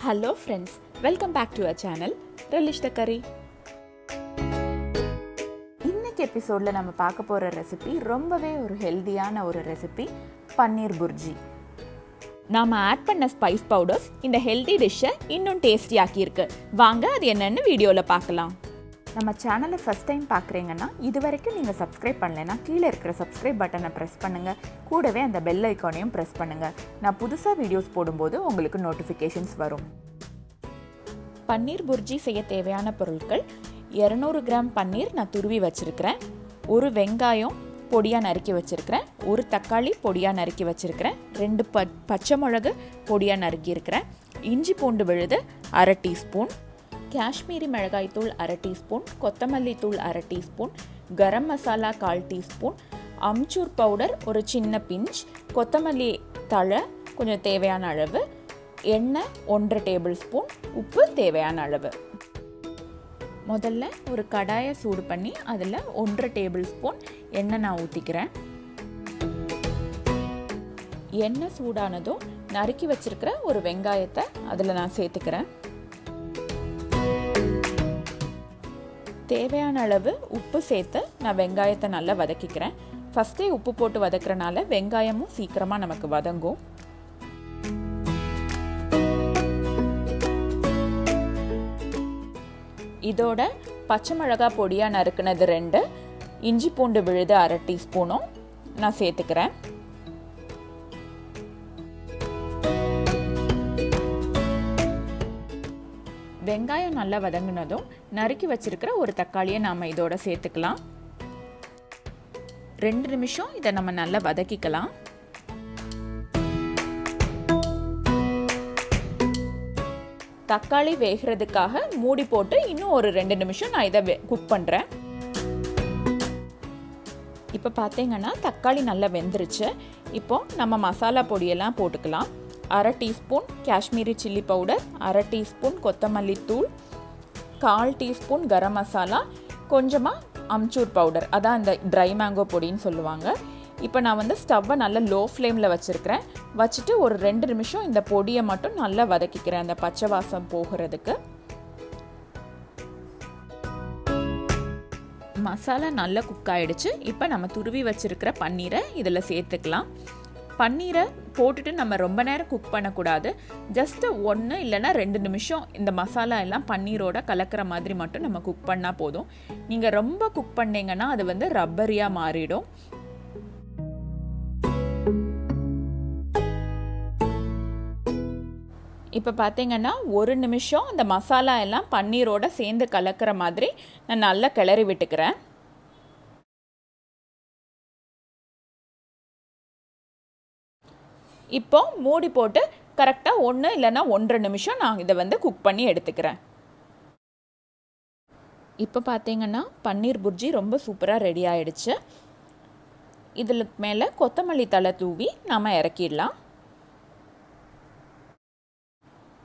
Hello friends, welcome back to our channel RelishTheCurry. இன்னைக்கு எபிசோட்ல நம்ம பார்க்க போற ரெசிபி ரொம்பவே ஒரு ஹெல்தியான ஒரு ரெசிபி பன்னீர் புர்ஜி. நாம ஆட் பண்ண ஸ்பைஸ் பவுடர்ஸ் இந்த ஹெல்தி டிஷ்ஷை இன்னும் டேஸ்டி ஆக்கி இருக்கு. வாங்க அது என்னன்னு வீடியோல பார்க்கலாம். நம்ம சேனலை ஃபர்ஸ்ட் டைம் பார்க்குறீங்கன்னா இது வரைக்கும் நீங்கள் சப்ஸ்கிரைப் பண்ணலைன்னா கீழே இருக்கிற சப்ஸ்கிரைப் பட்டனை ப்ரெஸ் பண்ணுங்கள். கூடவே அந்த பெல் ஐக்கானையும் ப்ரெஸ் பண்ணுங்கள். நான் புதுசாக வீடியோஸ் போடும்போது உங்களுக்கு நோட்டிஃபிகேஷன்ஸ் வரும். பன்னீர் புர்ஜி செய்ய தேவையான பொருட்கள் 200 கிராம் பன்னீர் நான் துருவி வச்சுருக்கிறேன், ஒரு வெங்காயம் பொடியாக நறுக்கி வச்சுருக்கிறேன், ஒரு தக்காளி பொடியாக நறுக்கி வச்சுருக்கிறேன், 2 பச்சை மிளகு பொடியாக நறுக்கியிருக்கிறேன், இஞ்சி பூண்டு விழுது 1/2 டீஸ்பூன், காஷ்மீரி மிளகாய் தூள் 1/2 டீஸ்பூன், கொத்தமல்லி தூள் 1/2 teaspoon, garam masala 1/4 teaspoon, amchur powder ஒரு சின்ன பிஞ்ச், கொத்தமல்லி தழை கொஞ்சம் தேவையான அளவு, எண்ணெய் 1 டேபிள் ஸ்பூன், உப்பு தேவையான அளவு. முதல்ல ஒரு கடாயை சூடு பண்ணி அதில் 1 டேபிள் ஸ்பூன் எண்ணெய் நான் ஊற்றிக்கிறேன். எண்ணெய் சூடானதும் நறுக்கி வச்சிருக்கிற ஒரு வெங்காயத்தை அதில் நான் சேர்த்துக்கிறேன். தேவையான அளவு உப்பு சேர்த்து நான் வெங்காயத்தை நல்லா வதக்கிக்கிறேன். ஃபஸ்ட்டே உப்பு போட்டு வதக்கிறனால வெங்காயமும் சீக்கிரமாக நமக்கு வதங்கும். இதோட பச்சை மிளகாய் பொடியாக நறுக்குனது 2, இஞ்சி பூண்டு விழுது 1/2 டீஸ்பூனும் நான் சேர்த்துக்கிறேன். வெங்காயம் நல்லா வதங்கினதும் நறுக்கி வச்சிருக்கிற ஒரு தக்காளியை நாம் இதோட சேர்த்துக்கலாம். 2 நிமிஷம் இதை நம்ம நல்லா வதக்கிக்கலாம். தக்காளி வேகிறதுக்காக மூடி போட்டு இன்னும் ஒரு 2 நிமிஷம் நான் இதை குக் பண்ணுறேன். இப்போ பார்த்தீங்கன்னா தக்காளி நல்லா வெந்துருச்சு. இப்போ நம்ம மசாலா பொடியெல்லாம் போட்டுக்கலாம். 1/2 teaspoon Kashmiri chilli powder, 1/2 teaspoon கொத்தமல்லி தூள், 1/4 டீஸ்பூன் கரம் மசாலா, கொஞ்சமாக அம்ச்சூர் பவுடர், அதான் இந்த ட்ரை மேங்கோ பொடின்னு சொல்லுவாங்க. இப்போ நான் ஸ்டவ்வை நல்லா லோ ஃப்ளேமில் வச்சுருக்கிறேன். வச்சுட்டு ஒரு 2 நிமிஷம் இந்த பொடியை மட்டும் நல்லா வதக்கிக்கிறேன், அந்த பச்சை வாசம் போகிறதுக்கு. மசாலா நல்லா குக் ஆகிடுச்சு. இப்போ நம்ம துருவி வச்சுருக்கிற பன்னீரை இதில் சேர்த்துக்கலாம். பன்னீரை போட்டுட்டு நம்ம ரொம்ப நேரம் குக் பண்ணக்கூடாது. ஜஸ்ட்டு 1 இல்லைன்னா 2 நிமிஷம் இந்த மசாலா எல்லாம் பன்னீரோட கலக்கிற மாதிரி மட்டும் நம்ம குக் பண்ணால் போதும். நீங்கள் ரொம்ப குக் பண்ணிங்கன்னா அது ரப்பரியாக மாறிடும். இப்போ பார்த்தீங்கன்னா 1 நிமிஷம் இந்த மசாலா எல்லாம் பன்னீரோட சேர்ந்து கலக்கிற மாதிரி நான் நல்லா கிளறி விட்டுக்கிறேன். இப்போ மூடி போட்டு கரெக்டாக 1 இல்லைன்னா 1.5 நிமிஷம் நான் இதை குக் பண்ணி எடுத்துக்கிறேன். இப்போ பார்த்தீங்கன்னா பன்னீர் புர்ஜி ரொம்ப சூப்பராக ரெடி ஆகிடுச்சு. இதில் மேலே கொத்தமல்லி தழை தூவி நாம் இறக்கிடலாம்.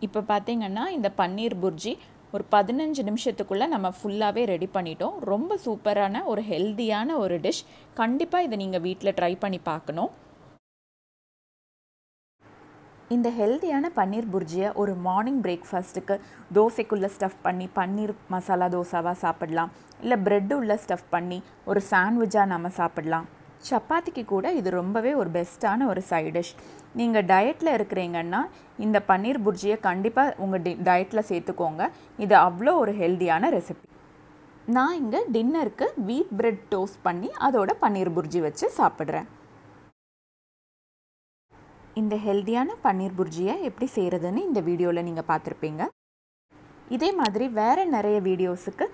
இப்போ பார்த்தீங்கன்னா இந்த பன்னீர் புர்ஜி ஒரு 15 நிமிஷத்துக்குள்ளே நம்ம ஃபுல்லாகவே ரெடி பண்ணிட்டோம். ரொம்ப சூப்பரான ஒரு ஹெல்தியான ஒரு டிஷ். கண்டிப்பாக இதை நீங்கள் வீட்டில் ட்ரை பண்ணி பார்க்கணும். இந்த ஹெல்தியான பன்னீர் புர்ஜியை ஒரு மார்னிங் பிரேக்ஃபாஸ்ட்டுக்கு தோசைக்குள்ளே ஸ்டஃப் பண்ணி பன்னீர் மசாலா தோசாவாக சாப்பிடலாம், இல்லை ப்ரெட்டு உள்ள ஸ்டஃப் பண்ணி ஒரு சாண்ட்விச்சாக நம்ம சாப்பிடலாம். சப்பாத்திக்கு கூட இது ரொம்பவே ஒரு பெஸ்ட்டான ஒரு சைட் டிஷ். நீங்கள் டயட்டில் இருக்கிறீங்கன்னா இந்த பன்னீர் புர்ஜியை கண்டிப்பாக உங்கள் டயட்டில் சேர்த்துக்கோங்க. இது அவ்வளோ ஒரு ஹெல்தியான ரெசிபி. நான் இங்கே டின்னருக்கு வீட் பிரெட் டோஸ்ட் பண்ணி அதோட பன்னீர் புர்ஜி வச்சு சாப்பிட்றேன். இந்த ஹெல்தியான பன்னீர் புர்ஜியை எப்படி செய்கிறதுன்னு இந்த வீடியோவில் நீங்கள் பார்த்துருப்பீங்க. இதே மாதிரி வேறு நிறைய வீடியோஸுக்கு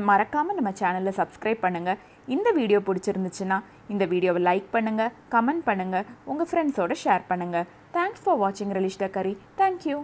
மறக்காமல் நம்ம சேனலை சப்ஸ்கிரைப் பண்ணுங்கள். இந்த வீடியோ பிடிச்சிருந்துச்சுன்னா இந்த வீடியோவை லைக் பண்ணுங்கள், கமெண்ட் பண்ணுங்கள், உங்கள் ஃப்ரெண்ட்ஸோடு ஷேர் பண்ணுங்கள். தேங்க்ஸ் ஃபார் வாட்சிங் RelishTheCurry. தேங்க்யூ.